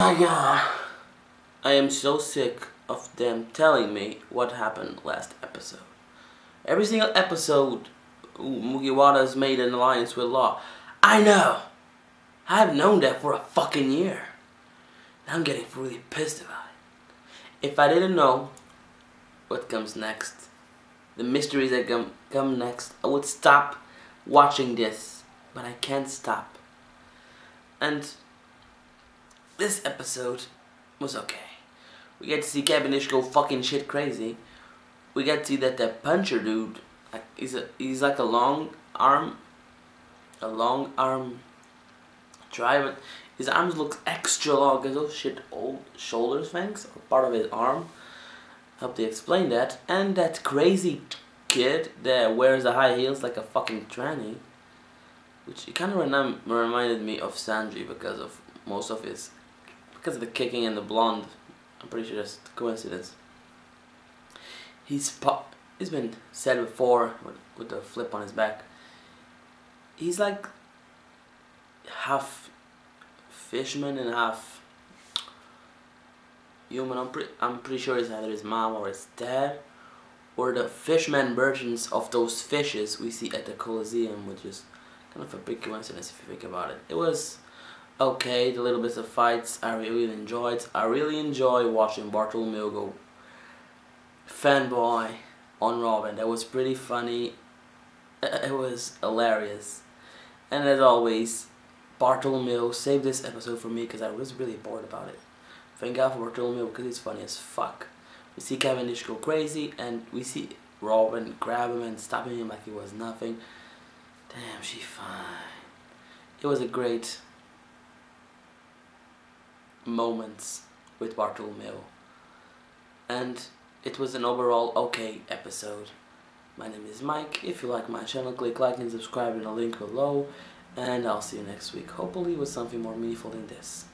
My God, I am so sick of them telling me what happened last episode. Every single episode, Mugiwara's made an alliance with Law. I know! I've known that for a fucking year. And I'm getting really pissed about it. If I didn't know what comes next, the mysteries that come next, I would stop watching this. But I can't stop. And this episode was okay. We get to see Cavendish go fucking shit crazy. We get to see that puncher dude, he's like a long arm driver. His arms look extra long because those shit old shoulders things are part of his arm. I hope they explain that. And that crazy kid that wears the high heels like a fucking tranny, which it kind of reminded me of Sanji because of because of the kicking and the blonde. I'm pretty sure that's a coincidence. He's been said before with the flip on his back. He's like half fishman and half human. I'm pretty sure it's either his mom or his dad, or the fishman versions of those fishes we see at the Colosseum, which is kind of a big coincidence if you think about it. It was okay. The little bits of fights I really enjoyed. I really enjoy watching Bartolomeo go fanboy on Robin. That was pretty funny. It was hilarious. And as always, Bartolomeo saved this episode for me because I was really bored about it. Thank God for Bartolomeo because he's funny as fuck. We see Cavendish go crazy and we see Robin grab him and stopping him like he was nothing. Damn, she's fine. It was a great moments with Bartolomeo. And it was an overall okay episode. My name is Mike. If you like my channel, click like and subscribe in the link below. And I'll see you next week, hopefully with something more meaningful than this.